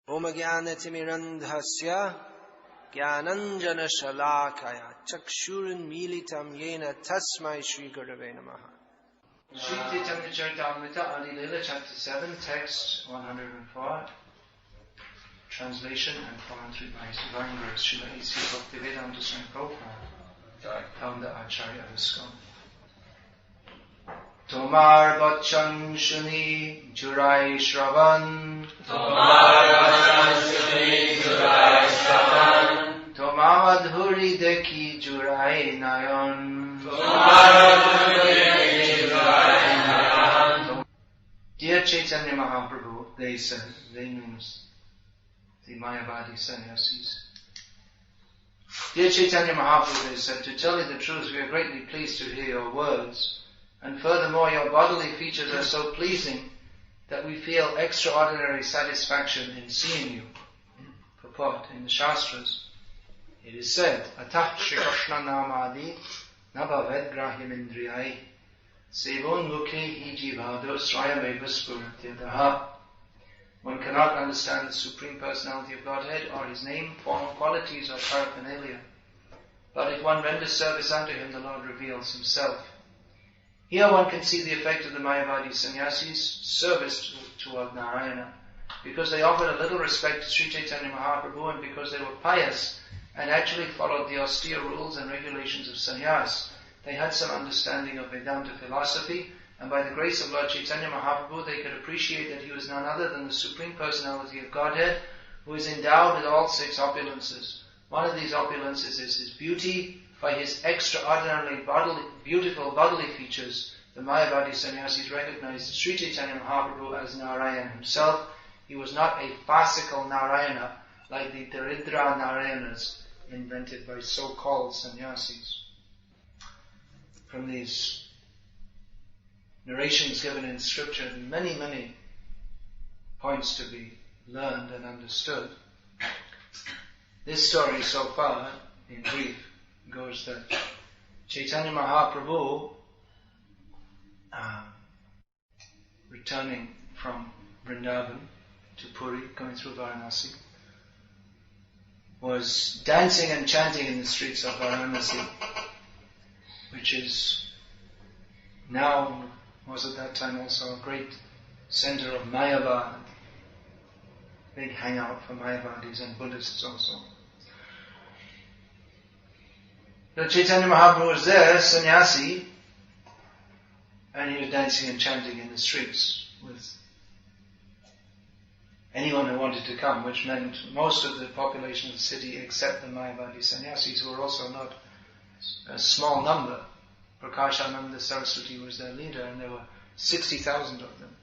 Om Jnanatimirandhasya Jnananjana Shalakaya Chakshurun Militam Yena Tasmai Shri Gurave Namaha. Sri Chaitanya Charitamrita, Adi Leela, Chapter 7, Text 104, Translation and Commentary by His Divine Grace Srila A.C. Bhaktivedanta Swami Prabhupada, Founder Acharya of ISKCON. Tomar Bachan Shuni Jurai Shravan, Tomar Bachan Shuni Jurai Shravan, Tomar Madhuri Deki Jurai Nayon, Tomar Madhuri Deki Jurai Nayon. Dear Chaitanya Mahaprabhu, they said, they means the Mayavadi sannyasis. Dear Chaitanya Mahaprabhu, they said, to tell you the truth, we are greatly pleased to hear your words. And furthermore, your bodily features are so pleasing that we feel extraordinary satisfaction in seeing you. Purport in the Shastras, it is said, Atah Shri Krishna Namadi Nabhaved Grahyam Indriyai Sevon Mukhe Hi Jivado Srayameva Spuratyadaha. One cannot understand the Supreme Personality of Godhead or His name, formal qualities or paraphernalia. But if one renders service unto Him, the Lord reveals Himself. Here one can see the effect of the Mayavadi sannyasis' service toward Narayana, because they offered a little respect to Sri Chaitanya Mahaprabhu and because they were pious and actually followed the austere rules and regulations of sannyas. They had some understanding of Vedanta philosophy, and by the grace of Lord Chaitanya Mahaprabhu they could appreciate that he was none other than the Supreme Personality of Godhead, who is endowed with all six opulences. One of these opulences is His beauty. By His extraordinarily beautiful bodily features, the Mayavadi sannyasis recognized Sri Chaitanya Mahaprabhu as Narayana himself. He was not a farcical Narayana like the Daridra Narayanas invented by so-called sannyasis. From these narrations given in scripture, many, many points to be learned and understood. This story so far, in brief, goes that Chaitanya Mahaprabhu, returning from Vrindavan to Puri, going through Varanasi, was dancing and chanting in the streets of Varanasi, which is now, was at that time also a great center of Mayavada, big hangout for Mayavadis and Buddhists also. So Chaitanya Mahaprabhu was there, sannyasi, and he was dancing and chanting in the streets with anyone who wanted to come, which meant most of the population of the city except the Mayavadi sannyasis, who were also not a small number. Prakashananda Saraswati was their leader, and there were 60,000 of them.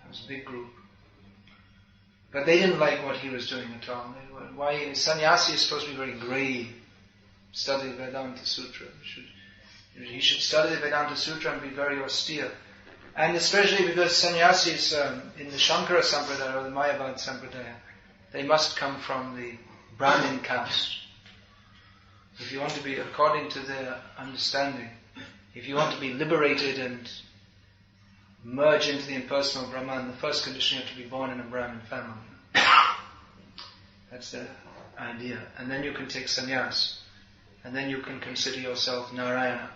It was a big group. But they didn't like what he was doing at all. Why sannyasi is supposed to be very grave. Study Vedanta Sutra. He should study the Vedanta Sutra and be very austere. And especially because sannyasis in the Shankara Sampradaya or the Mayavada Sampradaya, they must come from the Brahmin caste. If you want to be, according to their understanding, if you want to be liberated and merge into the impersonal Brahman, the first condition you have to be born in a Brahmin family. That's their idea. And then you can take sannyas. And then you can consider yourself Narayana.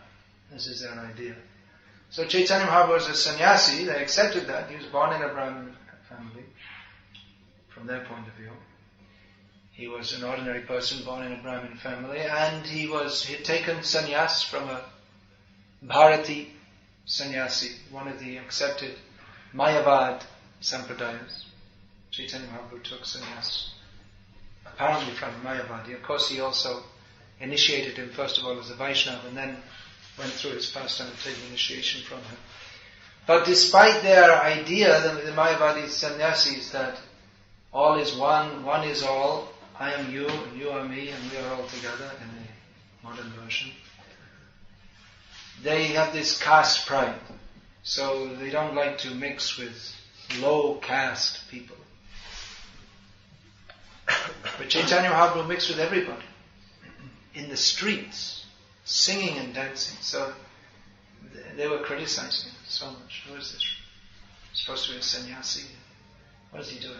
This is their idea. So Chaitanya Mahaprabhu was a sannyasi. They accepted that. He was born in a Brahmin family. From their point of view. He was an ordinary person born in a Brahmin family. And he had taken sannyas from a Bharati sannyasi, one of the accepted Mayavad sampradayas. Chaitanya Mahaprabhu took sannyas, apparently from Mayavadi. Of course, he also initiated him first of all as a Vaisnava and then went through his pastime of taking initiation from him. But despite their idea, the Mayavadi sannyasis, that all is one, one is all, I am you and you are me and we are all together in the modern version, they have this caste pride. So they don't like to mix with low caste people. But Chaitanya Mahaprabhu mixed with everybody. In the streets, singing and dancing. So they were criticizing him so much. Who is this? Supposed to be a sannyasi. What is he doing?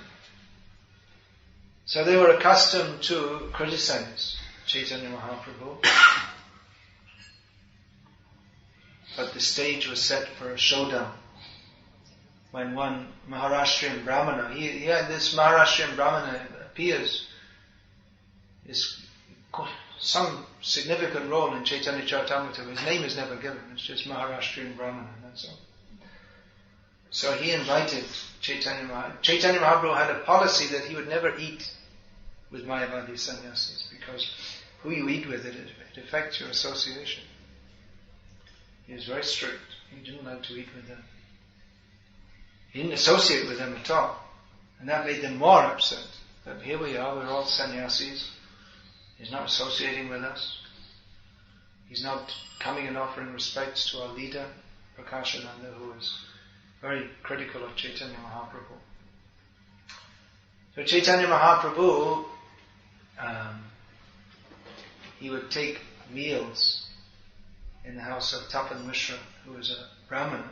So they were accustomed to criticize Chaitanya Mahaprabhu. But the stage was set for a showdown. When one Maharashtrian Brahmana, this Maharashtrian Brahmana appears, is some significant role in Chaitanya Charitamrita. His name is never given, it's just Maharashtrian Brahmana, that's all. So he invited Chaitanya Mahaprabhu. Chaitanya Mahaprabhu had a policy that he would never eat with Mayavadi sannyasis, because who you eat with, it affects your association. He was very strict. He didn't like to eat with them. He didn't associate with them at all. And that made them more upset. That here we are, we're all sannyasis. He's not associating with us. He's not coming and offering respects to our leader, Prakashananda, who is very critical of Chaitanya Mahaprabhu. So Chaitanya Mahaprabhu, he would take meals in the house of Tapan Mishra, who was a Brahmana,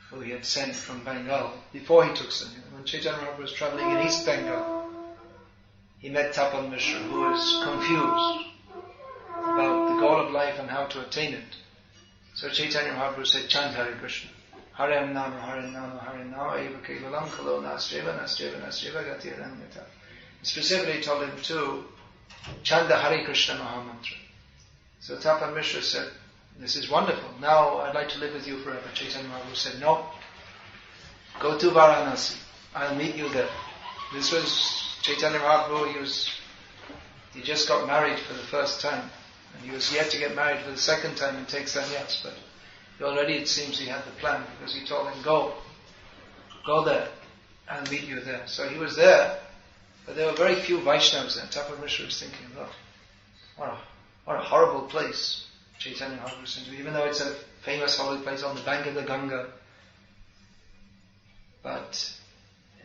who he had sent from Bengal before he took sannyasa. When Chaitanya Mahaprabhu was traveling in East Bengal, he met Tapan Mishra, who was confused about the goal of life and how to attain it. So Chaitanya Mahaprabhu said, chant Hare Krishna. Hare Nama, Hare Nama, Hare Nama, Eva Kevalam, Kalo Nasjeva, Nasjeva, Nasjeva, Gati Aranyata. Specifically told him to chant the Hare Krishna Mahamantra. So Tapan Mishra said, this is wonderful. Now I'd like to live with you forever. Chaitanya Mahaprabhu said, no. Go to Varanasi. I'll meet you there. This was Chaitanya Mahaprabhu. He just got married for the first time. And he was yet to get married for the second time and take sannyas. But already it seems he had the plan, because he told him, go there. I'll meet you there. So he was there. But there were very few Vaishnavas there. Tapan Mishra was thinking, look, what a horrible place Chaitanya Mahaprabhu sent to, even though it's a famous holy place on the bank of the Ganga. But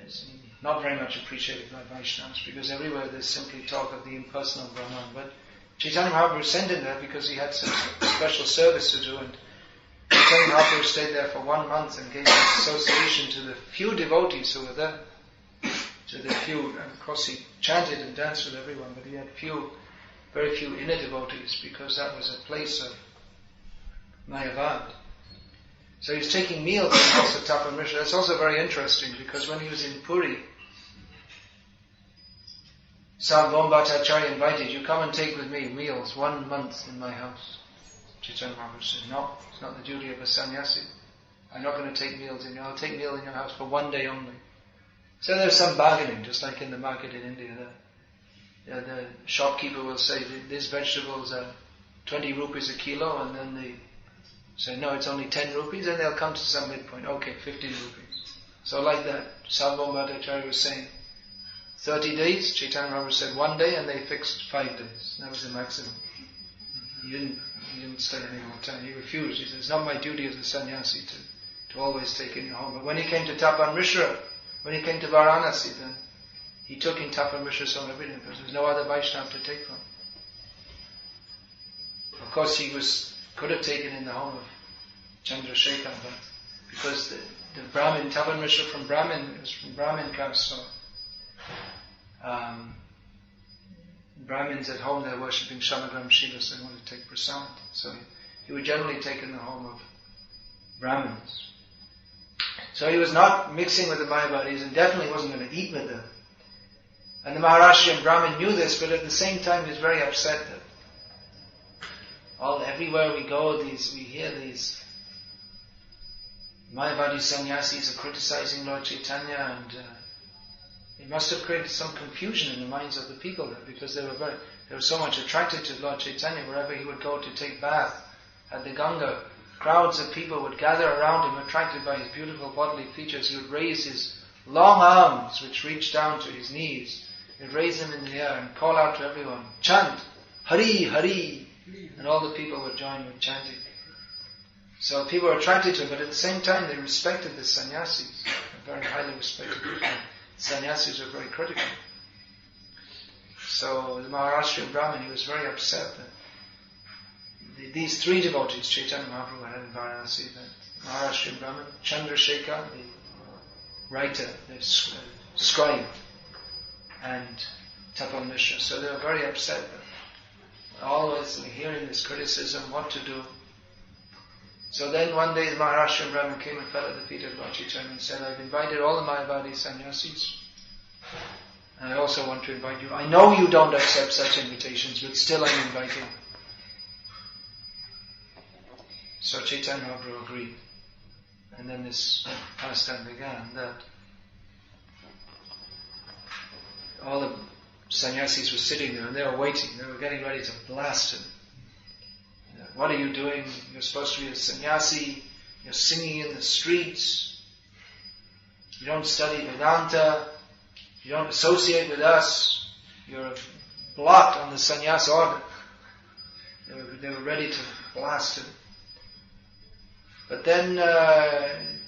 it's not very much appreciated by Vaishnavas, because everywhere there's simply talk of the impersonal Brahman. But Chaitanya Mahaprabhu sent him there because he had some special service to do, and Chaitanya Mahaprabhu stayed there for 1 month and gave his association to the few devotees who were there. And of course he chanted and danced with everyone, but he had very few inner devotees, because that was a place of Mayavada. So he was taking meals in the house of Tapan Mishra. That's also very interesting, because when he was in Puri, Sarvabhauma Bhattacharya invited, you come and take with me meals 1 month in my house. Chaitanya Mahaprabhu said, no, it's not the duty of a sannyasi. I'm not going to take meals in your house. I'll take meals in your house for 1 day only. So there's some bargaining, just like in the market in India. The shopkeeper will say, these vegetables are 20 rupees a kilo, and then they say, no, it's only 10 rupees, and they'll come to some midpoint. Okay, 15 rupees. So like that, Sarvabhauma Bhattacharya was saying, 30 days, Chaitanya Mahaprabhu said 1 day, and they fixed 5 days. That was the maximum. He didn't stay any more time. He refused. He said, it's not my duty as a sannyasi to always take in your home. But when he came to Tapan Mishra, when he came to Varanasi, then he took in Tapan Mishra's home every day, because there was no other Vaishnava to take from. Of course, he could have taken in the home of Chandrasekhar, but because the Brahmin, Tapan Mishra was from Brahmin caste, so Brahmins at home, they're worshipping Shamagram Shiva, so they want to take prasad. So he would generally take in the home of Brahmins. So he was not mixing with the Mayavadis, and definitely wasn't going to eat with them. And the Maharashtrian Brahmin knew this, but at the same time he was very upset that everywhere we go, we hear these Mayavadi sannyasis are criticizing Lord Chaitanya, and it must have created some confusion in the minds of the people there, because they were so much attracted to Lord Chaitanya. Wherever he would go to take bath at the Ganga, crowds of people would gather around him, attracted by his beautiful bodily features. He would raise his long arms, which reached down to his knees. He would raise them in the air and call out to everyone, chant, Hari, Hari, and all the people would join with chanting. So people were attracted to him, but at the same time they respected the sannyasis, very highly respected people. Sannyasis were very critical. So the Maharashtrian Brahmin, he was very upset that these 3 devotees, Chaitanya Mahaprabhu had in Varanasi, the Maharashtrian Brahmin, Chandrasekhar, the writer, the scribe, and Tapan Mishra. So they were very upset. Always hearing this criticism, what to do. So then one day the Maharashtra Brahmin came and fell at the feet of Lord Chaitanya and said, I've invited all the Mayavadi sannyasis. And I also want to invite you. I know you don't accept such invitations, but still I'm inviting. So Chaitanya Mahaprabhu agreed. And then this pastime began, that all the sannyasis were sitting there and they were waiting. They were getting ready to blast him. What are you doing? You're supposed to be a sannyasi. You're singing in the streets. You don't study Vedanta. You don't associate with us. You're a blot on the sannyas order. They were ready to blast him. But then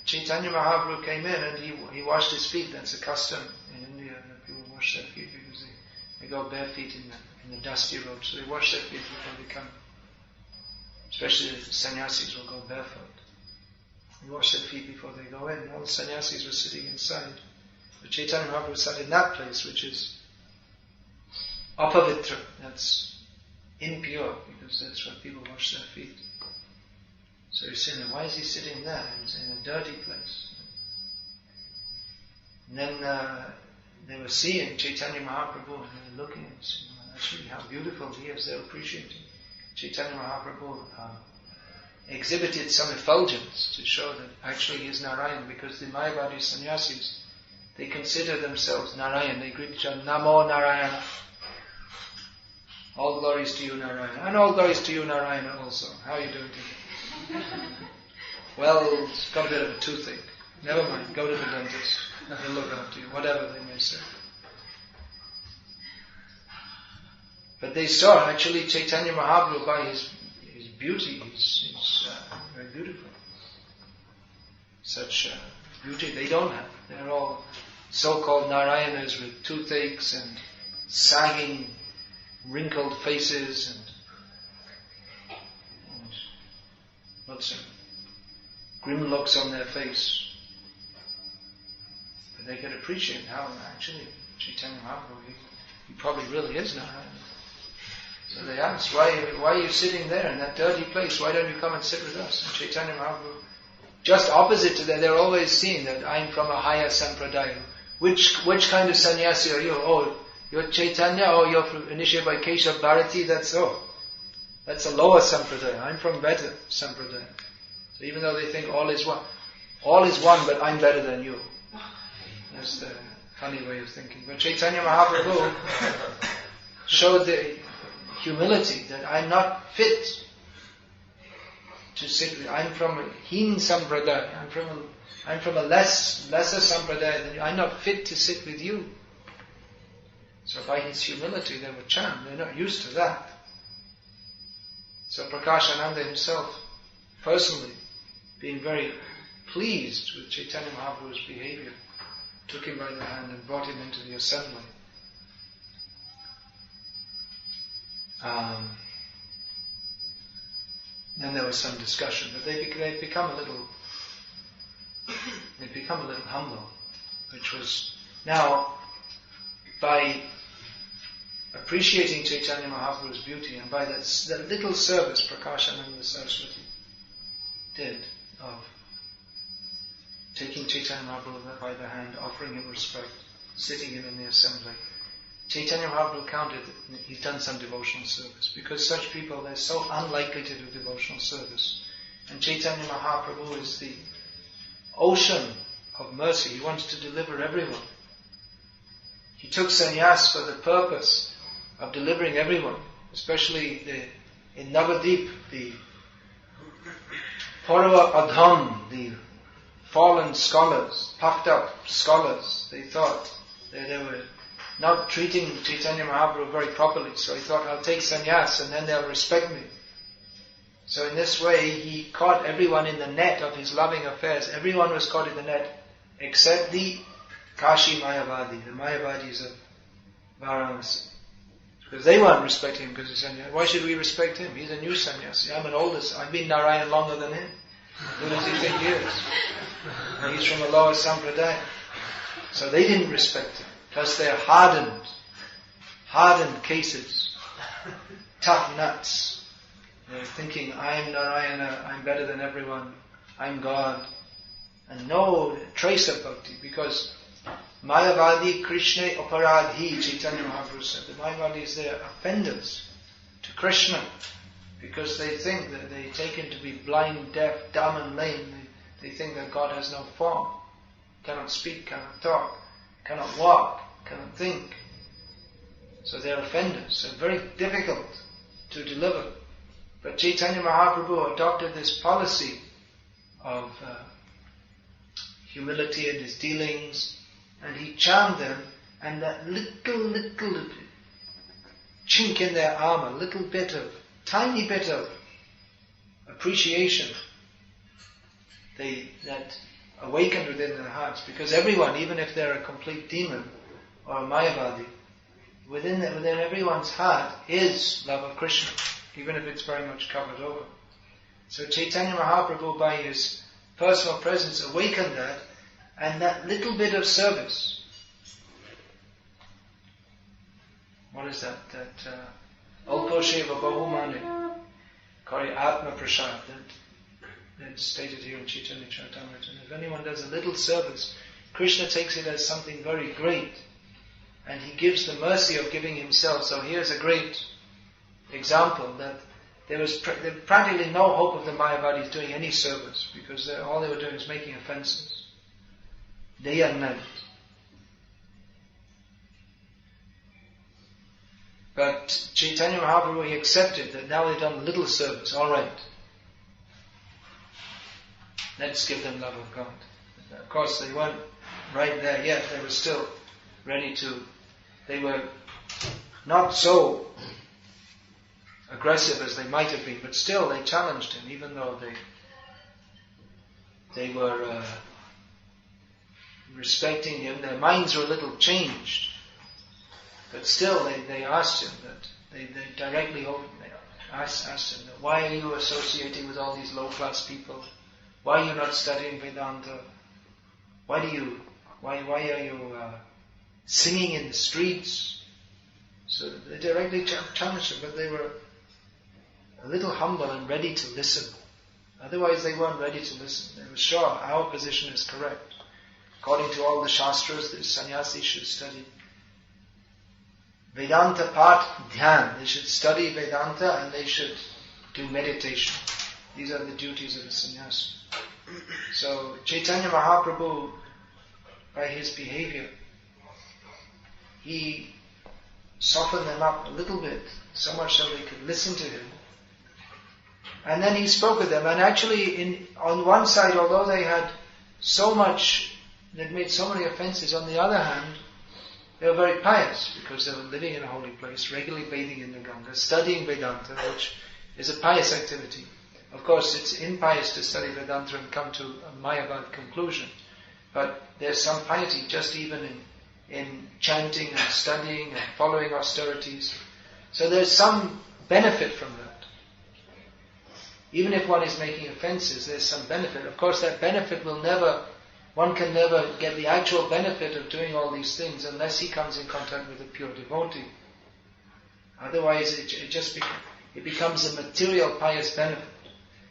Chaitanya Mahaprabhu came in and he washed his feet. That's a custom in India, that people wash their feet because they go bare feet in the dusty road. So they wash their feet before they come. Especially the sannyasis will go barefoot. They wash their feet before they go in. All the sannyasis were sitting inside. But Chaitanya Mahaprabhu sat in that place, which is apavitra. That's impure, because that's where people wash their feet. So you're saying, why is he sitting there? He's in a dirty place. And then they were seeing Chaitanya Mahaprabhu and they were looking and saying, actually how beautiful he is. They were appreciating. Chaitanya Mahaprabhu exhibited some effulgence to show that actually he is Narayan, because the Mayavadi sannyasis, they consider themselves Narayan. They greet each other, Namo Narayana. All glories to you, Narayana. And all glories to you, Narayana also. How are you doing today? Well, it's got a bit of a toothache. Never mind, go to the dentist. He'll look after you, whatever they may say. But they saw actually Chaitanya Mahaprabhu by his beauty. He's very beautiful. Such beauty they don't have. They're all so-called Narayanas with toothaches and sagging, wrinkled faces and lots of grim looks on their face. But they could appreciate how actually Chaitanya Mahaprabhu, he probably really is Narayana. So they asked, why are you sitting there in that dirty place? Why don't you come and sit with us? And Chaitanya Mahaprabhu, just opposite to that, they're always seeing that I'm from a higher sampradaya. Which kind of sannyasi are you? Oh, you're Chaitanya? Oh, you're initiated by Keshav Bharati? That's a lower sampradaya. I'm from better sampradaya. So even though they think all is one, but I'm better than you. That's the funny way of thinking. But Chaitanya Mahaprabhu showed the humility that I'm not fit to sit with. I'm from a heen sampradaya. I'm from a lesser sampradaya than you. I'm not fit to sit with you. So by his humility they were charmed. They're not used to that. So Prakashananda himself, personally, being very pleased with Chaitanya Mahaprabhu's behavior, took him by the hand and brought him into the assembly. Then there was some discussion, but they'd become a little humble, which was now by appreciating Chaitanya Mahaprabhu's beauty and by that little service Prakashananda Saraswati did of taking Chaitanya Mahaprabhu by the hand, offering him respect, sitting him in the assembly. Chaitanya Mahaprabhu counted that he's done some devotional service, because such people, they're so unlikely to do devotional service. And Chaitanya Mahaprabhu is the ocean of mercy. He wants to deliver everyone. He took sannyas for the purpose of delivering everyone, especially in Navadip, the Paurava Adham, the fallen scholars, puffed up scholars. They thought they were not treating Chaitanya Mahaprabhu very properly, so he thought, I'll take sannyas and then they'll respect me. So in this way, he caught everyone in the net of his loving affairs. Everyone was caught in the net except the Kashi Mayavadi, the Mayavadis of Varanasi. Because they weren't respecting him because he's sannyasi. Why should we respect him? He's a new sannyasi. I've been Narayan longer than him. Who does he think he is? He's from a lower sampradaya. So they didn't respect him. Because they're hardened cases, tough nuts. They're thinking, I'm Narayana, I'm better than everyone, I'm God. And no trace of bhakti, because Mayavadi Krishna Aparadhi, Chaitanya Mahaprabhu said, the Mayavadis, they are offenders to Krishna, because they think that they take him to be blind, deaf, dumb and lame. They think that God has no form, cannot speak, cannot talk, cannot walk, cannot think. So they are offenders, so very difficult to deliver. But Chaitanya Mahaprabhu adopted this policy of humility in his dealings, and he charmed them, and that little chink in their armor, tiny bit of appreciation that awakened within their hearts. Because everyone, even if they're a complete demon or a Mayavadi, within everyone's heart is love of Krishna, even if it's very much covered over. So Chaitanya Mahaprabhu, by his personal presence, awakened that, and that little bit of service. What is that? Alpo Sheva Bahumani Kari Atma Prasad, that's stated here in Chaitanya Charitamrita. And if anyone does a little service, Krishna takes it as something very great, and he gives the mercy of giving himself. So here's a great example that there was practically no hope of the Mayavadis doing any service, because all they were doing was making offenses day and night. But Chaitanya Mahaprabhu, he accepted that now they've done a little service, alright. Let's give them love of God. Of course, they weren't right there yet. They were still ready to. They were not so aggressive as they might have been, but still they challenged him, even though they were respecting him. Their minds were a little changed, but still they asked him that. They directly asked him that, why are you associating with all these low-class people? Why are you not studying Vedanta? Why are you singing in the streets? So they directly challenged him, but they were a little humble and ready to listen. Otherwise they weren't ready to listen. They were sure our position is correct. According to all the Shastras, the sannyasis should study Vedanta Path Dhyan. They should study Vedanta and they should do meditation. These are the duties of a sannyasi. So Chaitanya Mahaprabhu, by his behavior, he softened them up a little bit, so much so they could listen to him. And then he spoke with them. And actually, on one side, although they had they'd made so many offenses, on the other hand, they were very pious, because they were living in a holy place, regularly bathing in the Ganga, studying Vedanta, which is a pious activity. Of course, it's impious to study Vedanta and come to a Mayavad conclusion. But there's some piety just even in chanting and studying and following austerities. So there's some benefit from that. Even if one is making offenses, there's some benefit. Of course, that benefit one can never get the actual benefit of doing all these things unless he comes in contact with a pure devotee. Otherwise, it becomes a material pious benefit.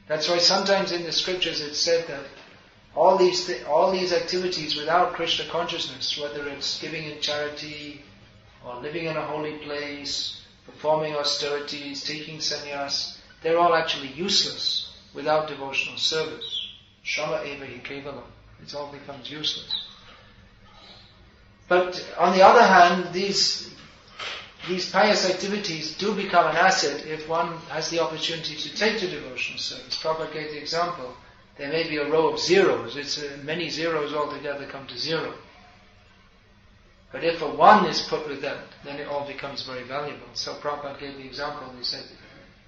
That's why sometimes in the scriptures it's said that all these activities without Krishna consciousness, whether it's giving in charity or living in a holy place, performing austerities, taking sannyas, they're all actually useless without devotional service. Shrama eva hi kevalam. It all becomes useless. But on the other hand, these pious activities do become an asset if one has the opportunity to take to devotional service. Prabhupada gave the example. There may be a row of zeros. It's many zeros altogether come to zero. But if a one is put with that, then it all becomes very valuable. So Prabhupada gave the example. He said,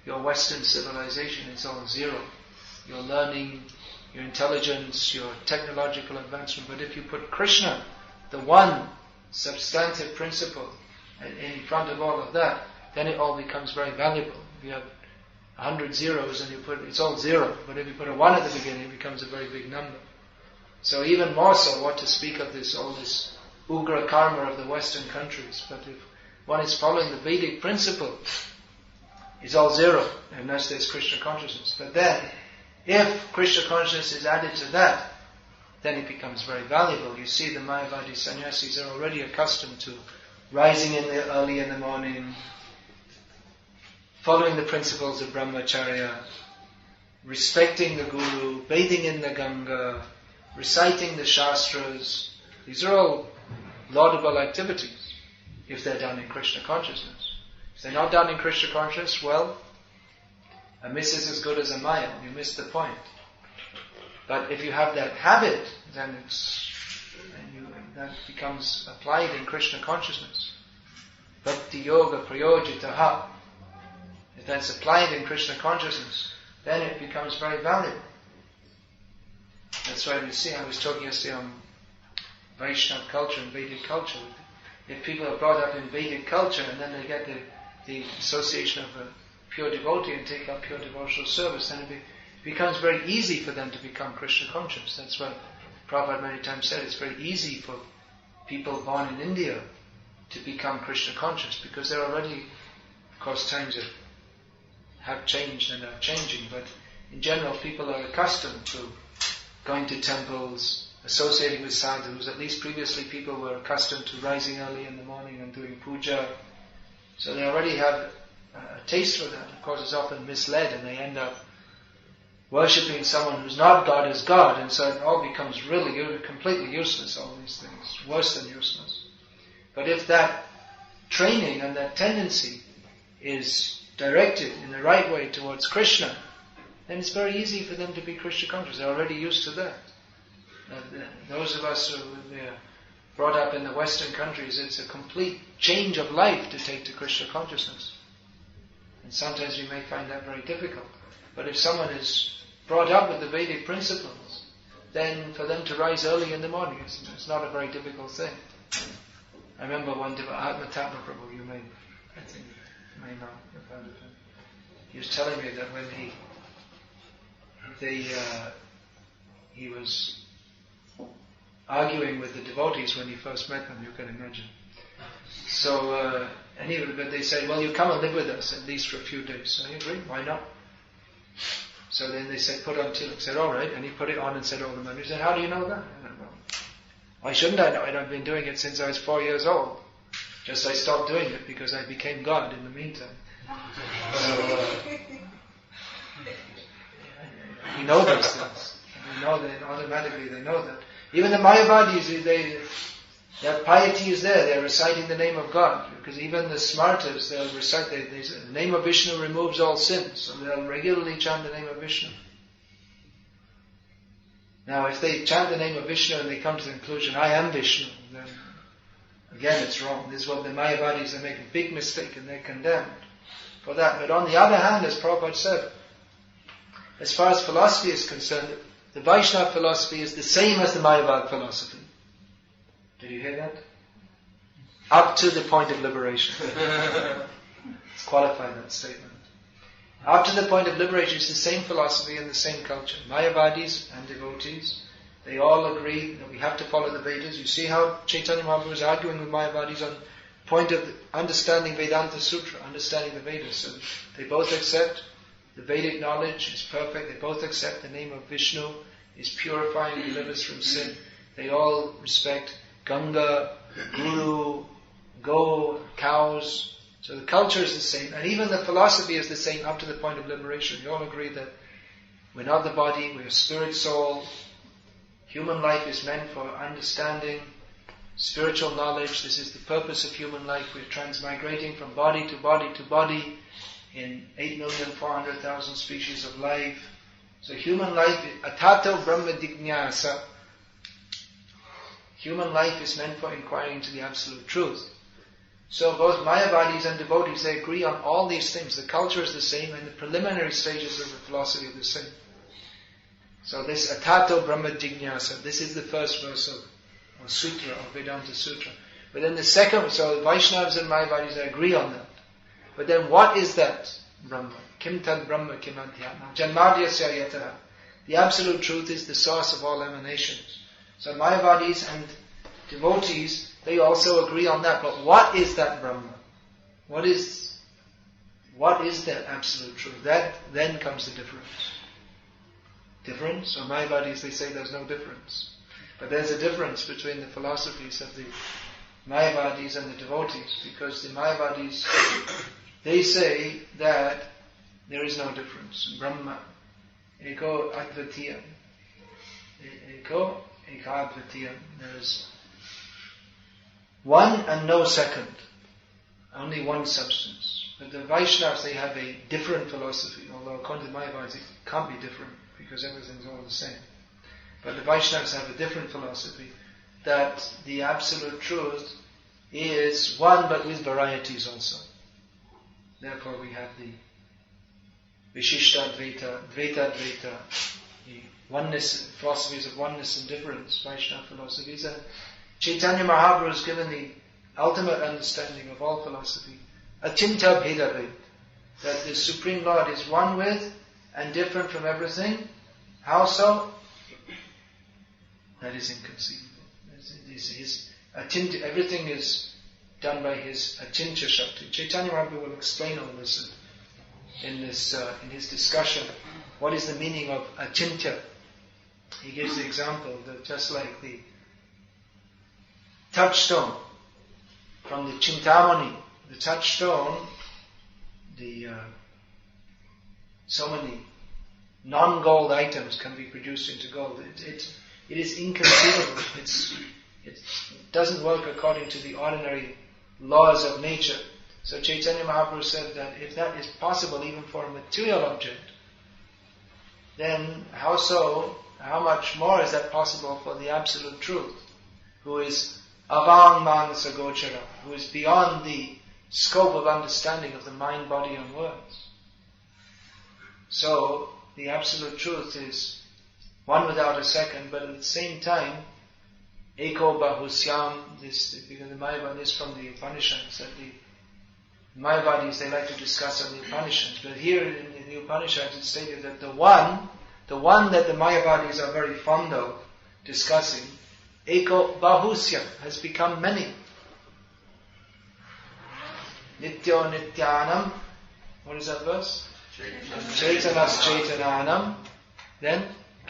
your Western civilization is all zero. Your learning, your intelligence, your technological advancement. But if you put Krishna, the one substantive principle, in front of all of that, then it all becomes very valuable. If you have 100 zeros and it's all zero, but if you put a 1 at the beginning, it becomes a very big number. So even more so, what to speak of all this ugra karma of the Western countries. But if one is following the Vedic principle, it's all zero, unless there's Krishna consciousness. But then, if Krishna consciousness is added to that, then it becomes very valuable. You see, the Mayavadi sannyasis are already accustomed to rising early in the morning, following the principles of brahmacharya, respecting the guru, bathing in the Ganga, reciting the shastras. These are all laudable activities if they're done in Krishna consciousness. If they're not done in Krishna consciousness, well, a miss is as good as a mile. You missed the point. But if you have that habit, then that becomes applied in Krishna consciousness. Bhakti yoga prayojitaha. If that's applied in Krishna consciousness, then it becomes very valuable. That's why we see, I was talking yesterday on Vaishnava culture and Vedic culture. If people are brought up in Vedic culture and then they get the association of a pure devotee and take up pure devotional service, then it becomes very easy for them to become Krishna conscious. That's what Prabhupada many times said. It's very easy for people born in India to become Krishna conscious because they're already, of course, times have changed and are changing, but in general people are accustomed to going to temples, associating with sadhus. At least previously people were accustomed to rising early in the morning and doing puja. So they already have a taste for that. Of course, it's often misled and they end up worshipping someone who's not God as God, and so it all becomes really completely useless, all these things, worse than useless. But if that training and that tendency is directed in the right way towards Krishna, then it's very easy for them to be Krishna conscious. They're already used to that. Those of us who are brought up in the Western countries, it's a complete change of life to take to Krishna consciousness. And sometimes you may find that very difficult. But if someone is brought up with the Vedic principles, then for them to rise early in the morning, it's not a very difficult thing. I remember one day, Atma Tapa Prabhu, you may not have heard of him. He was telling me that when he was arguing with the devotees when he first met them, you can imagine. So, but they said, well, you come and live with us at least for a few days. So he agreed, why not? So then they said, put on tilak. He said, all right. And he put it on and said all the money. He said, how do you know that? I said, well, why shouldn't I know it? I've been doing it since I was 4 years old. Just I stopped doing it because I became God in the meantime. So, you know these things. You know that automatically they know that. Even the Mayavadis, their piety is there. They're reciting the name of God. Because even the smartas, they'll recite, the name of Vishnu removes all sins. So they'll regularly chant the name of Vishnu. Now, if they chant the name of Vishnu and they come to the conclusion, I am Vishnu, then again it's wrong. This is what the Mayavadis, they make a big mistake and they're condemned for that. But on the other hand, as Prabhupada said, as far as philosophy is concerned, the Vaishnava philosophy is the same as the Mayavada philosophy. Did you hear that? Up to the point of liberation. Let's qualify that statement. Up to the point of liberation, it's the same philosophy and the same culture. Mayavadis and devotees, they all agree that we have to follow the Vedas. You see how Chaitanya Mahaprabhu is arguing with Mayavadis on point of understanding Vedanta Sutra, understanding the Vedas. So they both accept the Vedic knowledge is perfect. They both accept the name of Vishnu is purifying, delivers from sin. They all respect Ganga, Guru, Go, cows. So the culture is the same. And even the philosophy is the same up to the point of liberation. We all agree that we're not the body, we're spirit, soul. Human life is meant for understanding, spiritual knowledge. This is the purpose of human life. We're transmigrating from body to body to body in 8,400,000 species of life. So human life, atato brahma dignasa. Human life is meant for inquiring into the absolute truth. So both Mayavadis and devotees, they agree on all these things. The culture is the same and the preliminary stages of the philosophy are the same. So this atato brahma jignasa, this is the first verse of sutra, of Vedanta Sutra. But then the second, so Vaishnavas and Mayavadis, they agree on that. But then what is that Brahma? Kim tad Brahma kim adhyatma. Janmadhyasya yataha. The absolute truth is the source of all emanations. So Mayavadis and devotees, They also agree on that. But what is that Brahma? What is that absolute truth? That then comes the difference. Difference? Or Mayavadis, they say there's no difference. But there's a difference between the philosophies of the Mayavadis and the devotees, because the Mayavadis, they say that there is no difference. Brahma, eko advitiyam. Eko ekadvitiyam. There is one and no second. Only one substance. But the Vaishnavas, they have a different philosophy, although according to the Mayavadis, it can't be different because everything's all the same. But the Vaishnavas have a different philosophy, that the absolute truth is one but with varieties also. Therefore we have the Vishishta Advaita, Dvaita Advaita, the oneness, philosophies of oneness and difference, Vaishnava philosophies. And Chaitanya Mahaprabhu has given the ultimate understanding of all philosophy, Achintya Bhedabhed, that the Supreme Lord is one with and different from everything. How so? That is inconceivable. Everything is done by his Achintya Shakti. Chaitanya Mahaprabhu will explain all this in his discussion. What is the meaning of Achintya? He gives the example that just like the touchstone from the Chintamani, the touchstone, so many non-gold items can be produced into gold. It is inconceivable. It doesn't work according to the ordinary laws of nature. So Chaitanya Mahaprabhu said that if that is possible even for a material object, then how much more is that possible for the Absolute Truth, who is Avang Manasa Gochara, who is beyond the scope of understanding of the mind, body and words. So the Absolute Truth is one without a second, but at the same time, Eko Bahusyam, because the Mayavada is from the Upanishads, that the Mayavadis, they like to discuss on the Upanishads, but here in the Upanishads it's stated that the one that the Mayavadis are very fond of discussing, Eko Bahusyam, has become many. Nityo Nityanam, what is that verse? Chaitanas Chaitananam, then?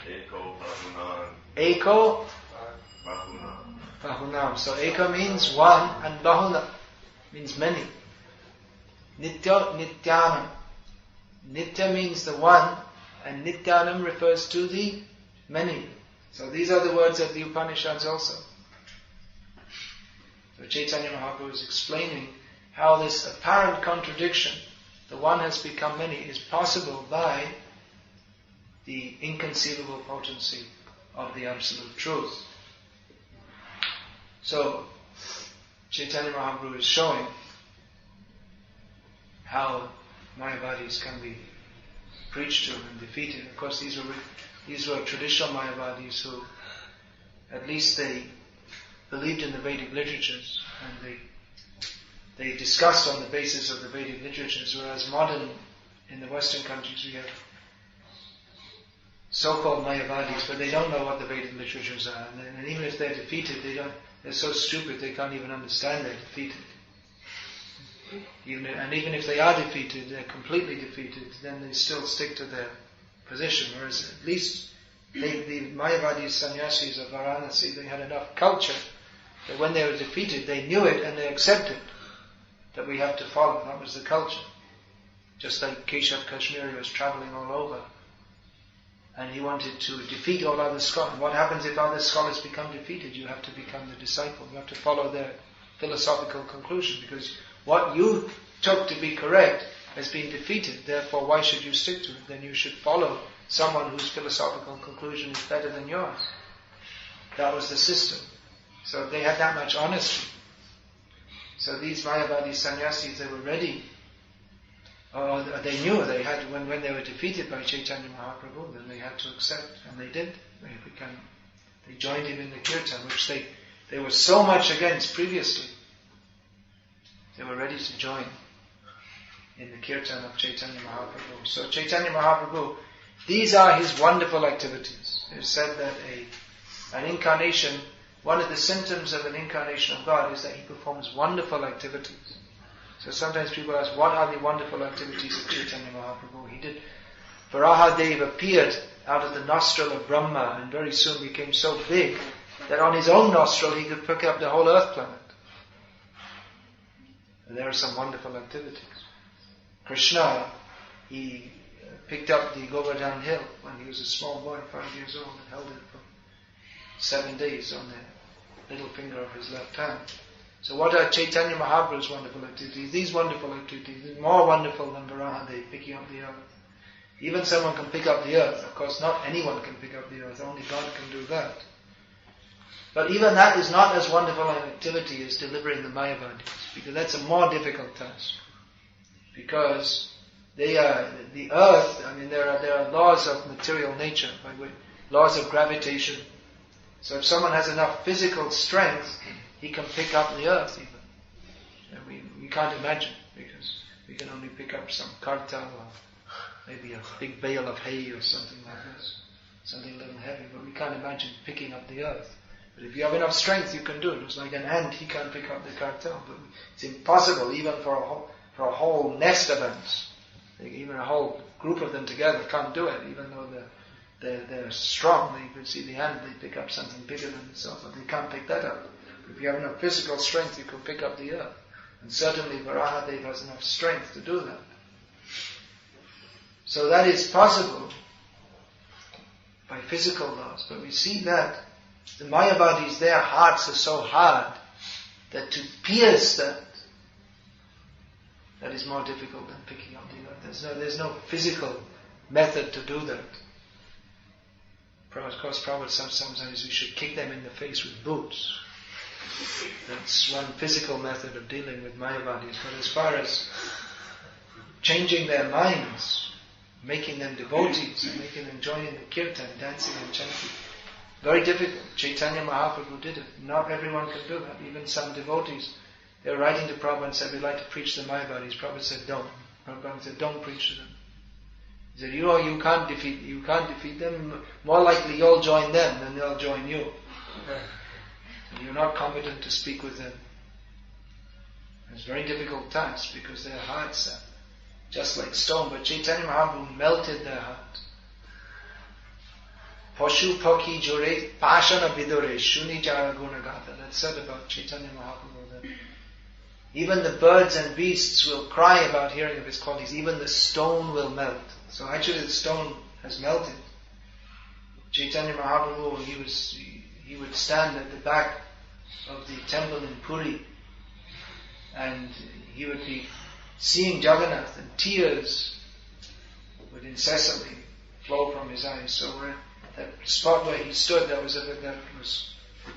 Eko Bahunam. Eko Bahunam. Bahunam. So Eka means one and Bahuna means many. Nitya Nityanam. Nitya means the one and Nityanam refers to the many. So these are the words of the Upanishads also. So Chaitanya Mahaprabhu is explaining how this apparent contradiction, the one has become many, is possible by the inconceivable potency of the Absolute Truth. So Chaitanya Mahaprabhu is showing how Mayavadis can be preached to and defeated. Of course, these were traditional Mayavadis who, at least they believed in the Vedic literatures and they discussed on the basis of the Vedic literatures, whereas in the Western countries we have so-called Mayavadis, but they don't know what the Vedic literatures are, and even if they're defeated, they're so stupid they can't even understand they're defeated. Even if they are defeated, they're completely defeated, then they still stick to their position, whereas at least the Mayavadi sannyasis of Varanasi, they had enough culture that when they were defeated, they knew it and they accepted that we have to follow. That was the culture. Just like Keshav Kashmiri was traveling all over and he wanted to defeat all other scholars. What happens if other scholars become defeated? You have to become the disciple. You have to follow their philosophical conclusion, because what you took to be correct has been defeated. Therefore, why should you stick to it? Then you should follow someone whose philosophical conclusion is better than yours. That was the system. So they had that much honesty. So these Mayavadi sannyasis, they were ready, or they knew they had, when they were defeated by Chaitanya Mahaprabhu, then they had to accept, and they did. They joined him in the kirtan, which they were so much against previously. They were ready to join in the kirtan of Chaitanya Mahaprabhu. So Chaitanya Mahaprabhu, these are his wonderful activities. It is said that an incarnation one of the symptoms of an incarnation of God is that He performs wonderful activities. So sometimes people ask, what are the wonderful activities of Chaitanya Mahaprabhu? He did. Varahadev appeared out of the nostril of Brahma and very soon became so big that on his own nostril he could pick up the whole earth planet. And there are some wonderful activities. Krishna, he picked up the Govardhan hill when he was a small boy, 5 years old, and held it for 7 days on the little finger of his left hand. So what are Chaitanya Mahaprabhu's wonderful activities? These wonderful activities are more wonderful than Varahadev picking up the earth. Even someone can pick up the earth. Of course, not anyone can pick up the earth. Only God can do that. But even that is not as wonderful an activity as delivering the Mayavadis, because that's a more difficult task. Because they are the earth. I mean, there are laws of material nature, laws of gravitation. So if someone has enough physical strength, he can pick up the earth even. And we can't imagine, because we can only pick up some karta or maybe a big bale of hay or something like this. Something a little heavy, but we can't imagine picking up the earth. But if you have enough strength, you can do it. It's like an ant, he can't pick up the karta. But it's impossible even for a whole nest of ants. Even a whole group of them together can't do it, even though they're strong. You can see the ant, they pick up something bigger than themselves, but they can't pick that up. If you have enough physical strength, you can pick up the earth. And certainly Varahadev has enough strength to do that. So that is possible by physical laws. But we see that the Mayavadis, their hearts are so hard that to pierce that is more difficult than picking up the earth. There's no physical method to do that. Of course, Prabhupada sometimes we should kick them in the face with boots. That's one physical method of dealing with Mayavadis. But as far as changing their minds, making them devotees, and making them join in the kirtan, dancing and chanting, very difficult. Chaitanya Mahaprabhu did it. Not everyone can do that. Even some devotees, they were writing to Prabhupada and said, we'd like to preach the Mayavadis. Prabhupada said, don't. Prabhupada said, don't preach to them. He said, you can't defeat them. More likely you'll join them than they'll join you. You're not competent to speak with them. It's a very difficult task because their hearts are just like stone. But Chaitanya Mahaprabhu melted their heart. Pashu Paki Jore Pashana Vidore Shuni Jara Gunagata. That's said about Chaitanya Mahaprabhu that even the birds and beasts will cry about hearing of his qualities. Even the stone will melt. So actually the stone has melted. Chaitanya Mahaprabhu, he would stand at the back of the temple in Puri and he would be seeing Jagannath and tears would incessantly flow from his eyes. So that spot where he stood, the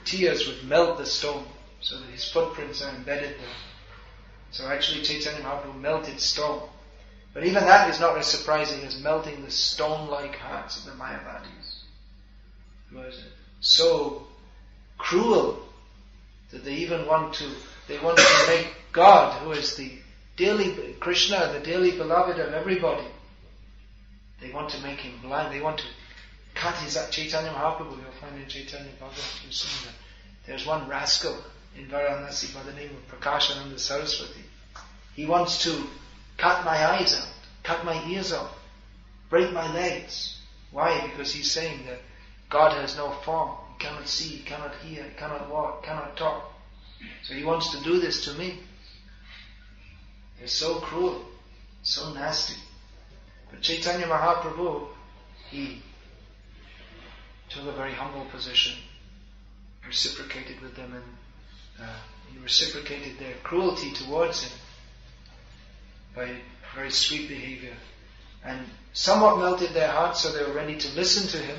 tears would melt the stone so that his footprints are embedded there. So actually Chaitanya Mahaprabhu melted stone. But even that is not as surprising as melting the stone-like hearts of the Mayavadis, who are so cruel that they want to make God, who is the dearly Krishna, the dearly beloved of everybody, they want to make him blind. They want to cut his Chaitanya Mahaprabhu. You'll find in Chaitanya Bhagavatam that there's one rascal in Varanasi by the name of Prakashananda Saraswati. He wants to cut my eyes out, cut my ears off, break my legs. Why? Because he's saying that God has no form. He cannot see, he cannot hear, he cannot walk, cannot talk. So he wants to do this to me. They're so cruel, so nasty. But Chaitanya Mahaprabhu, he took a very humble position, reciprocated with them, and he reciprocated their cruelty towards him by very sweet behavior, and somewhat melted their hearts, so they were ready to listen to him.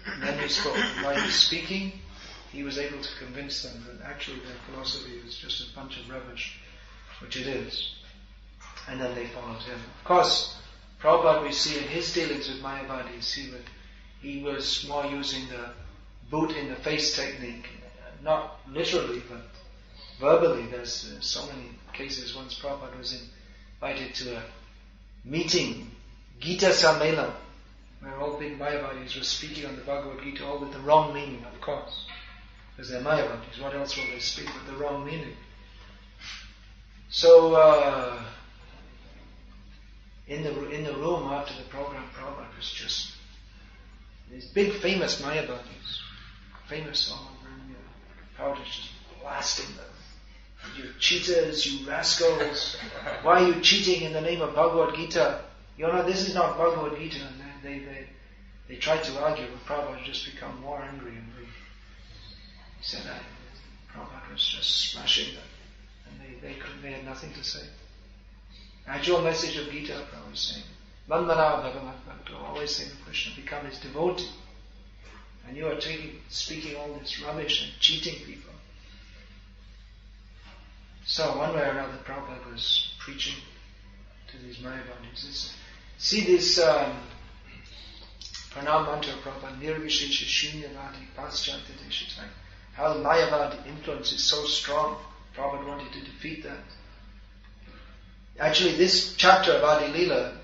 And then he spoke. While he was speaking, he was able to convince them that actually their philosophy was just a bunch of rubbish, which it is. And then they followed him. Of course, Prabhupada, we see in his dealings with Mayavadis, he was more using the boot in the face technique, not literally, but verbally. There's so many cases. Once Prabhupada was invited to a meeting, Gita Sammelan, where all big Mayavadis were speaking on the Bhagavad Gita, all with the wrong meaning, of course. because they're Mayavadis. What else will they speak with the wrong meaning? So in the room after the program, Prabhupada was just these big famous Mayavadis, famous all over India. Prabhupada was just blasting them. You cheaters, you rascals! Why are you cheating in the name of Bhagavad Gita? You know, this is not Bhagavad Gita. And they tried to argue, but Prabhupada just become more angry and he said that Prabhupada was just smashing them, and they had nothing to say. Actual message of Gita, Prabhupada was saying, Manmana Bhagavat Bhakto, always think of Krishna, become his devotee. And you are speaking all this rubbish and cheating people. So one way or another, Prabhupada was preaching to these Mayavadis. See this pranam mantra of Prabhupada, Nirvishesha Shunyavadi Paschatya Deshitai. How the Mayavadi influence is so strong. Prabhupada wanted to defeat that. Actually, this chapter of Adi Leela,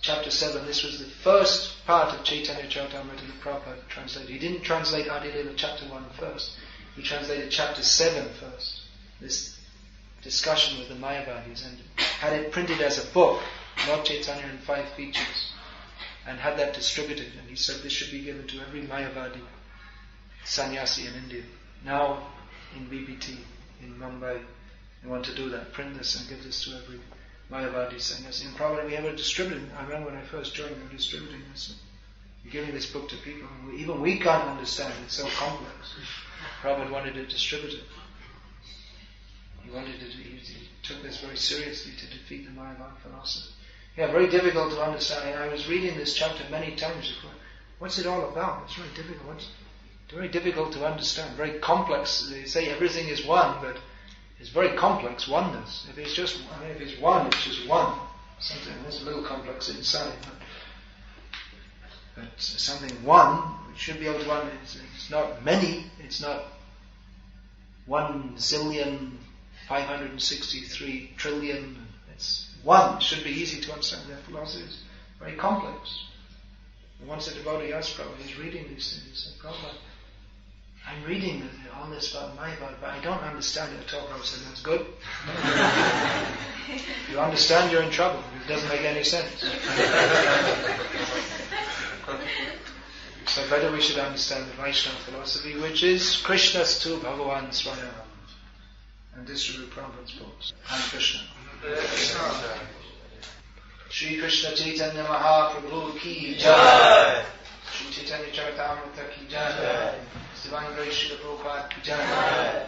chapter 7, this was the first part of Chaitanya Charitamrita that Prabhupada translated. He didn't translate Adi Leela chapter 1 first. He translated chapter 7 first. This discussion with the Mayavadis, and had it printed as a book, Lord Chaitanya in 5 features, and had that distributed. And he said this should be given to every Mayavadi sannyasi in India. Now in BBT in Mumbai, they want to do that, print this and give this to every Mayavadi sannyasi. And probably we ever distributed. I remember when I first joined, we were distributing this. We're giving this book to people. Even we can't understand it. It's so complex. Prabhupada wanted it distributed. He took this very seriously to defeat the Mayavada philosophy. Yeah, very difficult to understand. I was reading this chapter many times before. What's it all about? It's very difficult. It's very difficult to understand. Very complex. They say everything is one, but it's very complex, oneness. If it's one, it's just one. Something that's a little complex inside. But something one, we should be able to understand. It's not many. It's not 1,563 trillion. It's one. It should be easy to understand. Their philosophy is very complex. And once a devotee asked Prabhupada, he's reading these things, he said, Prabhupada, I'm reading all this about Mayavada, but I don't understand it at all. Prabhupada said, that's good. If you understand, you're in trouble. It doesn't make any sense. So better we should understand the Vaishnava philosophy, which is Krishna's tu Bhagavan Swami, and distribute Prabhupada's books. Hare Krishna. Shri Krishna Chaitanya Mahaprabhu ki jai. Shri Chaitanya Charitamrita ki jai. Divine Grace Srila Prabhupada ki jai.